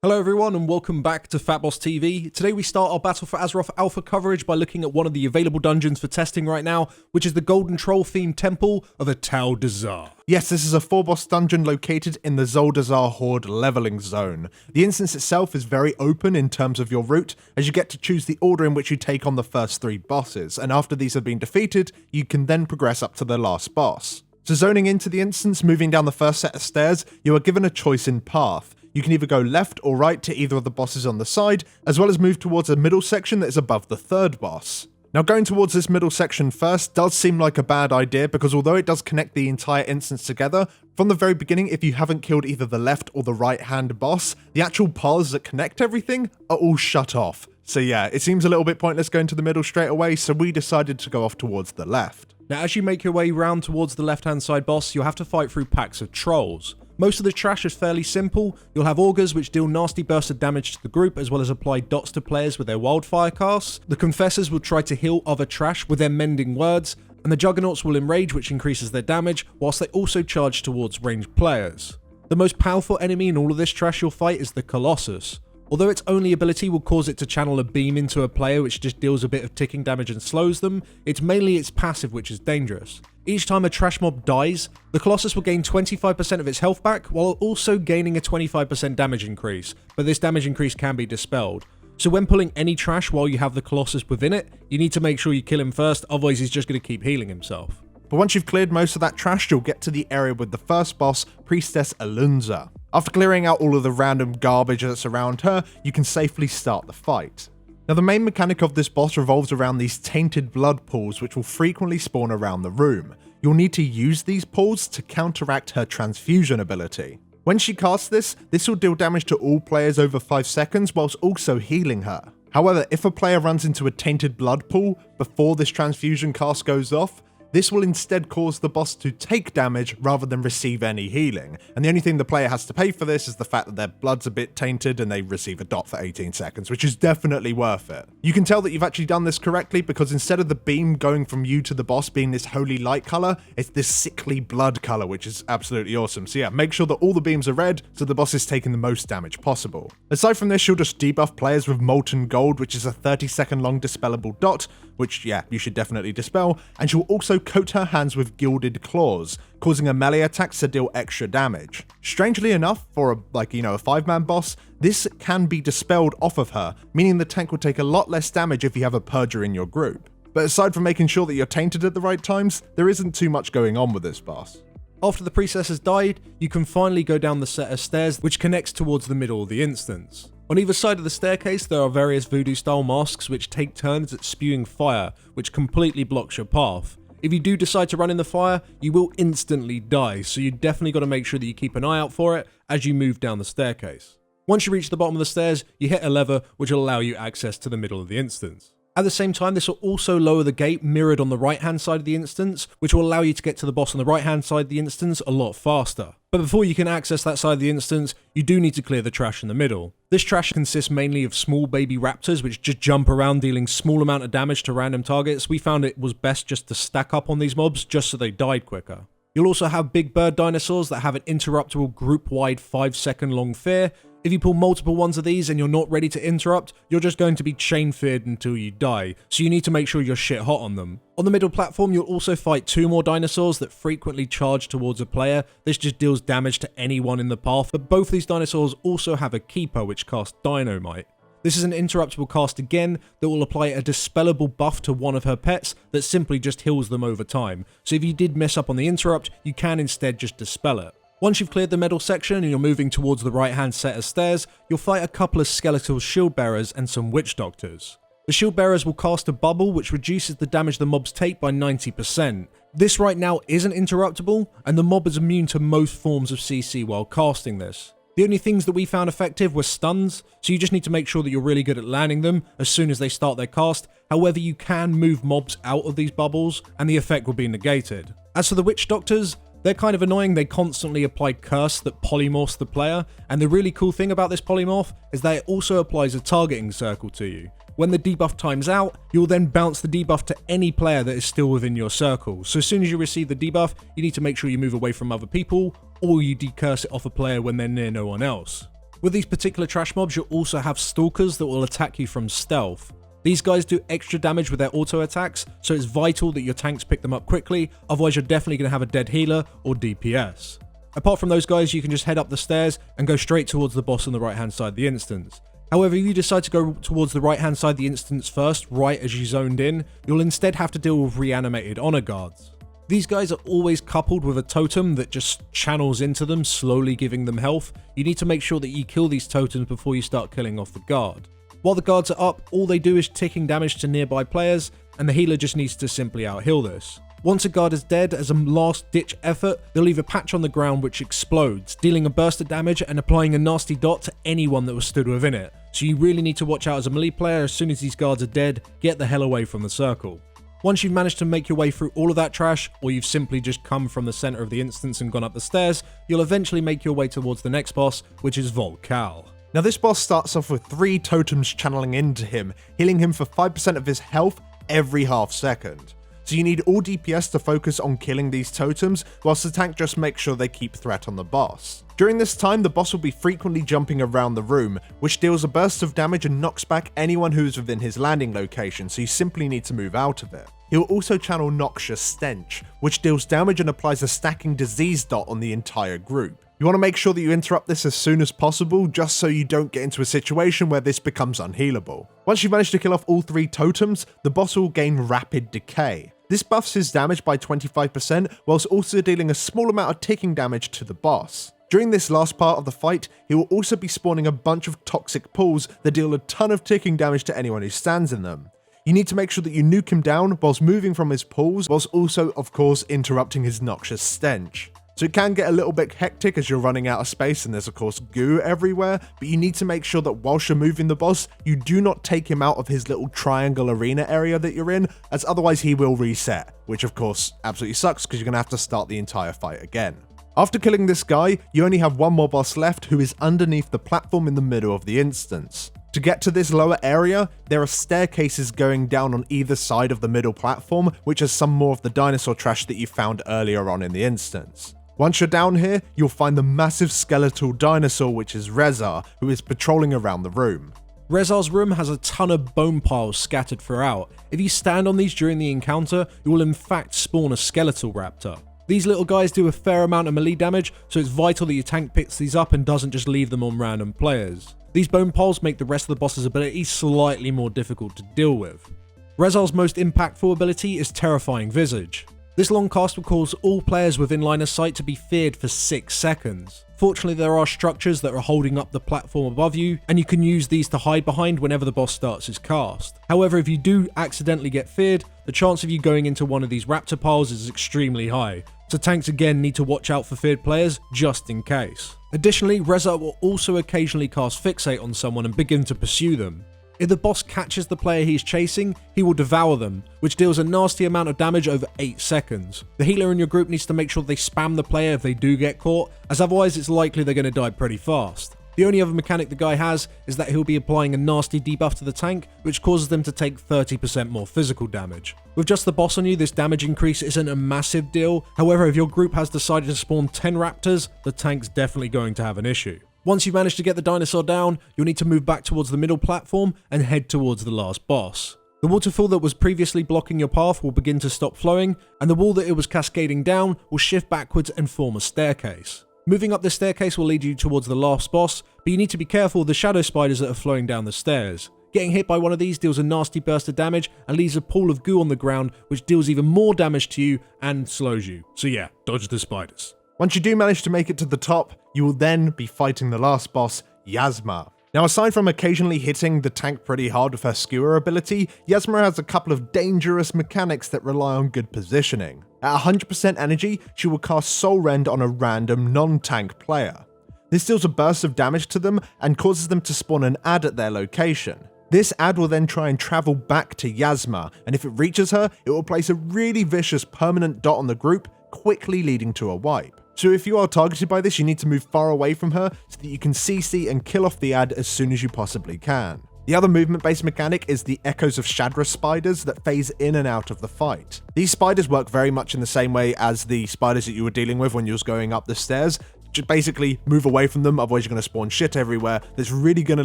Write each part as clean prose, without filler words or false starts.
Hello everyone and welcome back to FatbossTV. Today we start our Battle for Azeroth Alpha coverage by looking at one of the available dungeons for testing right now, which is the Golden Troll themed temple of Atal'dazar. Yes, this is a 4-boss dungeon located in the Zuldazar horde leveling zone. The instance itself is very open in terms of your route, as you get to choose the order in which you take on the first 3 bosses, and after these have been defeated, you can then progress up to the last boss. So zoning into the instance, moving down the first set of stairs, you are given a choice in path. You can either go left or right to either of the bosses on the side, as well as move towards a middle section that is above the 3rd boss. Now going towards this middle section first does seem like a bad idea because although it does connect the entire instance together, from the very beginning if you haven't killed either the left or the right hand boss, the actual paths that connect everything are all shut off. So yeah, it seems a little bit pointless going to the middle straight away, so we decided to go off towards the left. Now as you make your way round towards the left hand side boss, you'll have to fight through packs of trolls. Most of the trash is fairly simple. You'll have augurs which deal nasty bursts of damage to the group as well as apply dots to players with their wildfire casts. The confessors will try to heal other trash with their mending words, and the juggernauts will enrage which increases their damage whilst they also charge towards ranged players. The most powerful enemy in all of this trash you'll fight is the Colossus. Although its only ability will cause it to channel a beam into a player which just deals a bit of ticking damage and slows them, it's mainly its passive which is dangerous. Each time a trash mob dies, the Colossus will gain 25% of its health back while also gaining a 25% damage increase, but this damage increase can be dispelled. So when pulling any trash while you have the Colossus within it, you need to make sure you kill him first, otherwise he's just going to keep healing himself. But once you've cleared most of that trash, you'll get to the area with the first boss, Priestess Alunza. After clearing out all of the random garbage that's around her, you can safely start the fight. Now the main mechanic of this boss revolves around these tainted blood pools which will frequently spawn around the room. You'll need to use these pools to counteract her transfusion ability. When she casts this will deal damage to all players over 5 seconds whilst also healing her. However, if a player runs into a tainted blood pool before this transfusion cast goes off, this will instead cause the boss to take damage rather than receive any healing, and the only thing the player has to pay for this is the fact that their blood's a bit tainted and they receive a dot for 18 seconds, which is definitely worth it. You can tell that you've actually done this correctly because instead of the beam going from you to the boss being this holy light colour, it's this sickly blood colour, which is absolutely awesome. So yeah, make sure that all the beams are red so the boss is taking the most damage possible. Aside from this, you'll just debuff players with Molten Gold, which is a 30-second long dispellable dot, which yeah, you should definitely dispel, and she'll also coat her hands with Gilded Claws, causing her melee attacks to deal extra damage. Strangely enough, for a 5-man boss, this can be dispelled off of her, meaning the tank will take a lot less damage if you have a Purger in your group. But aside from making sure that you're tainted at the right times, there isn't too much going on with this boss. After the priestess has died, you can finally go down the set of stairs which connects towards the middle of the instance. On either side of the staircase there are various voodoo style masks which take turns at spewing fire, which completely blocks your path. If you do decide to run in the fire, you will instantly die, so you definitely got to make sure that you keep an eye out for it as you move down the staircase. Once you reach the bottom of the stairs, you hit a lever which will allow you access to the middle of the instance. At the same time, this will also lower the gate mirrored on the right hand side of the instance, which will allow you to get to the boss on the right hand side of the instance a lot faster. But before you can access that side of the instance, you do need to clear the trash in the middle. This trash consists mainly of small baby raptors which just jump around dealing small amount of damage to random targets. We found it was best just to stack up on these mobs just so they died quicker. You'll also have big bird dinosaurs that have an interruptible group-wide 5-second long fear. If you pull multiple ones of these and you're not ready to interrupt, you're just going to be chain feared until you die, so you need to make sure you're shit hot on them. On the middle platform, you'll also fight 2 more dinosaurs that frequently charge towards a player. This just deals damage to anyone in the path, but both these dinosaurs also have a keeper which casts Dynamite. This is an interruptible cast again that will apply a dispellable buff to one of her pets that simply just heals them over time, so if you did mess up on the interrupt, you can instead just dispel it. Once you've cleared the middle section and you're moving towards the right hand set of stairs, you'll fight a couple of Skeletal shield bearers and some witch doctors. The shield bearers will cast a bubble which reduces the damage the mobs take by 90%. This right now isn't interruptible, and the mob is immune to most forms of CC while casting this. The only things that we found effective were stuns, so you just need to make sure that you're really good at landing them as soon as they start their cast. However, you can move mobs out of these bubbles and the effect will be negated. As for the witch doctors, they're kind of annoying. They constantly apply curse that polymorphs the player, and the really cool thing about this polymorph is that it also applies a targeting circle to you. When the debuff times out, you'll then bounce the debuff to any player that is still within your circle. So as soon as you receive the debuff, you need to make sure you move away from other people, or you decurse it off a player when they're near no one else. With these particular trash mobs, you'll also have stalkers that will attack you from stealth. These guys do extra damage with their auto attacks, so it's vital that your tanks pick them up quickly, otherwise you're definitely going to have a dead healer or DPS. Apart from those guys, you can just head up the stairs and go straight towards the boss on the right hand side of the instance. However, if you decide to go towards the right hand side of the instance first, right as you zoned in, you'll instead have to deal with reanimated honor guards. These guys are always coupled with a totem that just channels into them, slowly giving them health. You need to make sure that you kill these totems before you start killing off the guard. While the guards are up, all they do is ticking damage to nearby players, and the healer just needs to simply out-heal this. Once a guard is dead, as a last-ditch effort, they'll leave a patch on the ground which explodes, dealing a burst of damage and applying a nasty dot to anyone that was stood within it. So you really need to watch out as a melee player. As soon as these guards are dead, get the hell away from the circle. Once you've managed to make your way through all of that trash, or you've simply just come from the center of the instance and gone up the stairs, you'll eventually make your way towards the next boss, which is Volcal. Now this boss starts off with 3 totems channeling into him, healing him for 5% of his health every half second. So you need all DPS to focus on killing these totems, whilst the tank just makes sure they keep threat on the boss. During this time, the boss will be frequently jumping around the room, which deals a burst of damage and knocks back anyone who is within his landing location, so you simply need to move out of it. He'll also channel Noxious Stench, which deals damage and applies a stacking disease dot on the entire group. You want to make sure that you interrupt this as soon as possible, just so you don't get into a situation where this becomes unhealable. Once you've managed to kill off all 3 totems, the boss will gain Rapid Decay. This buffs his damage by 25%, whilst also dealing a small amount of ticking damage to the boss. During this last part of the fight, he will also be spawning a bunch of toxic pools that deal a ton of ticking damage to anyone who stands in them. You need to make sure that you nuke him down whilst moving from his pools, whilst also, of course, interrupting his Noxious Stench. So it can get a little bit hectic as you're running out of space and there's of course goo everywhere, but you need to make sure that whilst you're moving the boss, you do not take him out of his little triangle arena area that you're in, as otherwise he will reset, which of course absolutely sucks because you're going to have to start the entire fight again. After killing this guy, you only have one more boss left who is underneath the platform in the middle of the instance. To get to this lower area, there are staircases going down on either side of the middle platform, which has some more of the dinosaur trash that you found earlier on in the instance. Once you're down here, you'll find the massive skeletal dinosaur, which is Rezar, who is patrolling around the room. Rezar's room has a ton of bone piles scattered throughout. If you stand on these during the encounter, you will in fact spawn a skeletal raptor. These little guys do a fair amount of melee damage, so it's vital that your tank picks these up and doesn't just leave them on random players. These bone piles make the rest of the boss's abilities slightly more difficult to deal with. Rezar's most impactful ability is Terrifying Visage. This long cast will cause all players within line of sight to be feared for 6 seconds. Fortunately, there are structures that are holding up the platform above you, and you can use these to hide behind whenever the boss starts his cast. However, if you do accidentally get feared, the chance of you going into one of these raptor piles is extremely high, so tanks again need to watch out for feared players just in case. Additionally, Rezar will also occasionally cast Fixate on someone and begin to pursue them. If the boss catches the player he's chasing, he will devour them, which deals a nasty amount of damage over 8 seconds. The healer in your group needs to make sure they spam the player if they do get caught, as otherwise it's likely they're going to die pretty fast. The only other mechanic the guy has is that he'll be applying a nasty debuff to the tank, which causes them to take 30% more physical damage. With just the boss on you, this damage increase isn't a massive deal. However, if your group has decided to spawn 10 raptors, the tank's definitely going to have an issue. Once you manage to get the dinosaur down, you'll need to move back towards the middle platform and head towards the last boss. The waterfall that was previously blocking your path will begin to stop flowing, and the wall that it was cascading down will shift backwards and form a staircase. Moving up this staircase will lead you towards the last boss, but you need to be careful of the shadow spiders that are flowing down the stairs. Getting hit by one of these deals a nasty burst of damage and leaves a pool of goo on the ground, which deals even more damage to you and slows you. So yeah, dodge the spiders. Once you do manage to make it to the top, you will then be fighting the last boss, Yasma. Now, aside from occasionally hitting the tank pretty hard with her skewer ability, Yasma has a couple of dangerous mechanics that rely on good positioning. At 100% energy, she will cast Soul Rend on a random non-tank player. This deals a burst of damage to them and causes them to spawn an ad at their location. This ad will then try and travel back to Yasma, and if it reaches her, it will place a really vicious permanent dot on the group, quickly leading to a wipe. So if you are targeted by this, you need to move far away from her so that you can CC and kill off the ad as soon as you possibly can. The other movement-based mechanic is the Echoes of Shadra spiders that phase in and out of the fight. These spiders work very much in the same way as the spiders that you were dealing with when you was going up the stairs, just basically move away from them, otherwise you're going to spawn shit everywhere. That's really going to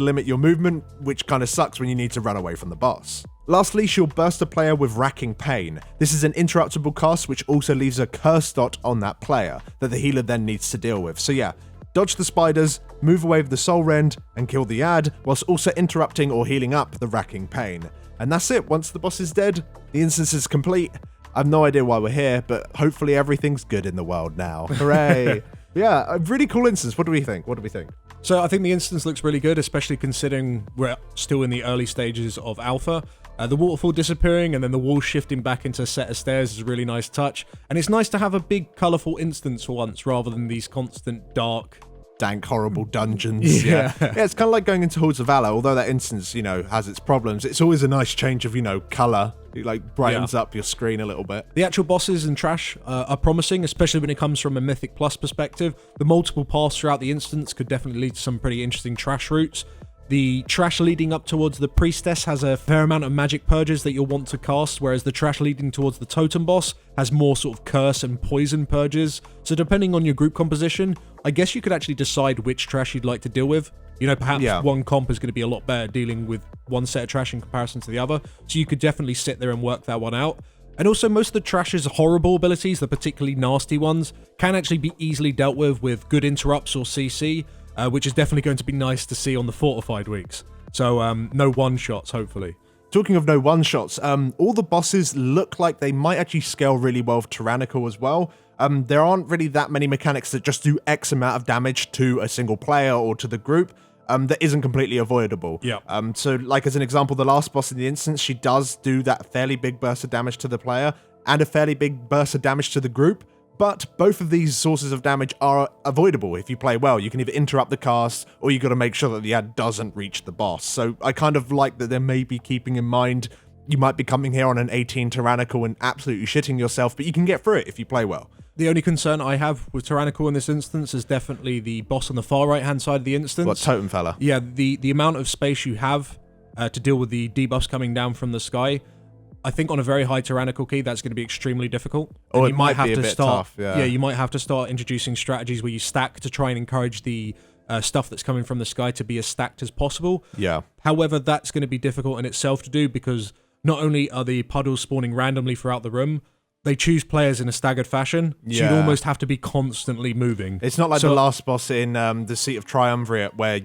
limit your movement, which kind of sucks when you need to run away from the boss. Lastly, she'll burst a player with Racking Pain. This is an interruptible cast which also leaves a curse dot on that player that the healer then needs to deal with. So yeah, dodge the spiders, move away with the Soul Rend, and kill the ad, whilst also interrupting or healing up the Racking Pain. And that's it. Once the boss is dead, the instance is complete. I have no idea why we're here, but hopefully everything's good in the world now. Hooray! Yeah, a really cool instance. What do we think? So I think the instance looks really good, especially considering we're still in the early stages of alpha. The waterfall disappearing and then the wall shifting back into a set of stairs is a really nice touch. And it's nice to have a big, colourful instance for once, rather than these constant dark, dank, horrible dungeons. Yeah, it's kind of like going into Hordes of Valor, although that instance, has its problems. It's always a nice change of, colour. It like brightens up your screen a little bit. The actual bosses and trash are promising, especially when it comes from a Mythic Plus perspective. The multiple paths throughout the instance could definitely lead to some pretty interesting trash routes. The trash leading up towards the priestess has a fair amount of magic purges that you'll want to cast, whereas the trash leading towards the totem boss has more sort of curse and poison purges. So depending on your group composition, I guess you could actually decide which trash you'd like to deal with. Perhaps one comp is going to be a lot better dealing with one set of trash in comparison to the other. So you could definitely sit there and work that one out. And also, most of the trash's horrible abilities, the particularly nasty ones, can actually be easily dealt with good interrupts or CC. Which is definitely going to be nice to see on the fortified weeks. So no one-shots, hopefully. Talking of no one-shots, all the bosses look like they might actually scale really well with Tyrannical as well. There aren't really that many mechanics that just do X amount of damage to a single player or to the group. That isn't completely avoidable. Yeah. So like as an example, the last boss in the instance, she does do that fairly big burst of damage to the player and a fairly big burst of damage to the group. But both of these sources of damage are avoidable if you play well. You can either interrupt the cast, or you got to make sure that the ad doesn't reach the boss. So I kind of like that they're maybe keeping in mind you might be coming here on an 18 Tyrannical and absolutely shitting yourself, but you can get through it if you play well. The only concern I have with Tyrannical in this instance is definitely the boss on the far right-hand side of the instance. What, Totem Fella? Yeah, the amount of space you have to deal with the debuffs coming down from the sky. I think on a very high Tyrannical key, that's going to be extremely difficult. Or it might be a bit tough, yeah, you might have to start introducing strategies where you stack to try and encourage the stuff that's coming from the sky to be as stacked as possible. Yeah. However, that's going to be difficult in itself to do because not only are the puddles spawning randomly throughout the room, they choose players in a staggered fashion, so you'd almost have to be constantly moving. It's not like the last boss in the Seat of Triumvirate where,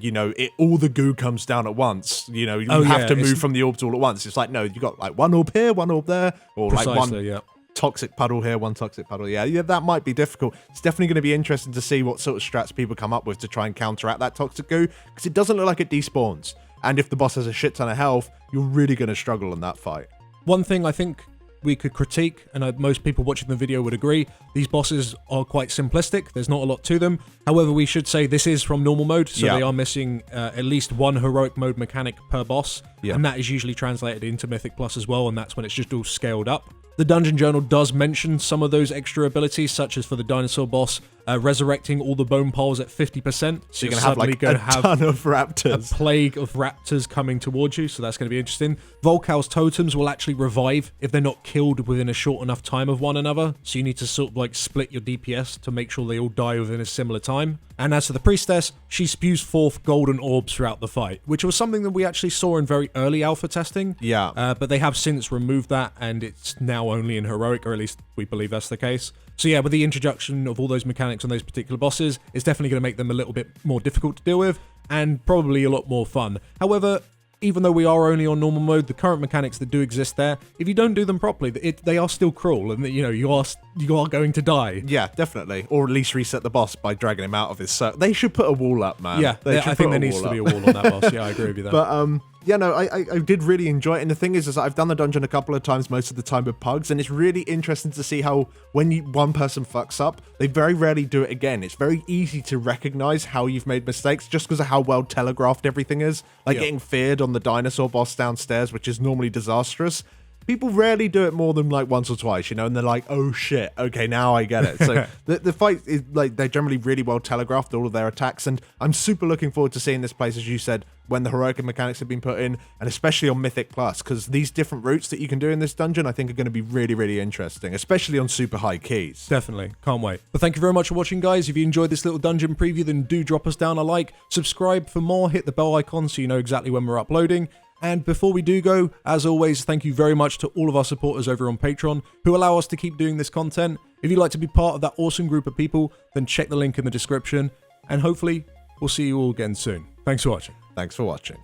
all the goo comes down at once. You have to move from the orbs all at once. It's like, no, you got like one orb here, one orb there, or like one toxic puddle here, one toxic puddle. Yeah, that might be difficult. It's definitely going to be interesting to see what sort of strats people come up with to try and counteract that toxic goo, because it doesn't look like it despawns. And if the boss has a shit ton of health, you're really going to struggle in that fight. One thing I think we could critique, and most people watching the video would agree, these bosses are quite simplistic. There's not a lot to them. However, we should say this is from normal mode, so they are missing at least one heroic mode mechanic per boss, and that is usually translated into Mythic Plus as well, and that's when it's just all scaled up. The Dungeon Journal does mention some of those extra abilities, such as for the dinosaur boss, resurrecting all the bone piles at 50%. So you're going to have a ton of raptors. A plague of raptors coming towards you, so that's going to be interesting. Volcal's totems will actually revive if they're not killed within a short enough time of one another, so you need to sort of like split your DPS to make sure they all die within a similar time. And as for the priestess, she spews forth golden orbs throughout the fight, which was something that we actually saw in very early alpha testing. Yeah. But they have since removed that, and it's now only in heroic, or at least we believe that's the case. So yeah, with the introduction of all those mechanics on those particular bosses, it's definitely going to make them a little bit more difficult to deal with, and probably a lot more fun. However, even though we are only on normal mode, the current mechanics that do exist there, if you don't do them properly, they are still cruel, and you are going to die. Yeah, definitely. Or at least reset the boss by dragging him out of his circle. They should put a wall up, man. Yeah, I think there needs to be a wall on that boss. Yeah, I agree with you there. But yeah, no, I did really enjoy it. And the thing is I've done the dungeon a couple of times, most of the time with pugs, and it's really interesting to see how when one person fucks up, they very rarely do it again. It's very easy to recognize how you've made mistakes just because of how well telegraphed everything is. Like getting feared on the dinosaur boss downstairs, which is normally disastrous. people rarely do it more than like once or twice, you know, and they're like, oh shit, okay, now I get it. So the fight is like, they're generally really well telegraphed, all of their attacks, and I'm super looking forward to seeing this place, as you said, when the heroic mechanics have been put in, and especially on Mythic Plus, because these different routes that you can do in this dungeon, I think are going to be really, really interesting, especially on super high keys. Definitely. Can't wait. But thank you very much for watching, guys. If you enjoyed this little dungeon preview, then do drop us down a like, subscribe for more, hit the bell icon so you know exactly when we're uploading. And before we do go, as always, thank you very much to all of our supporters over on Patreon who allow us to keep doing this content. If you'd like to be part of that awesome group of people, then check the link in the description, and hopefully we'll see you all again soon. Thanks for watching. Thanks for watching.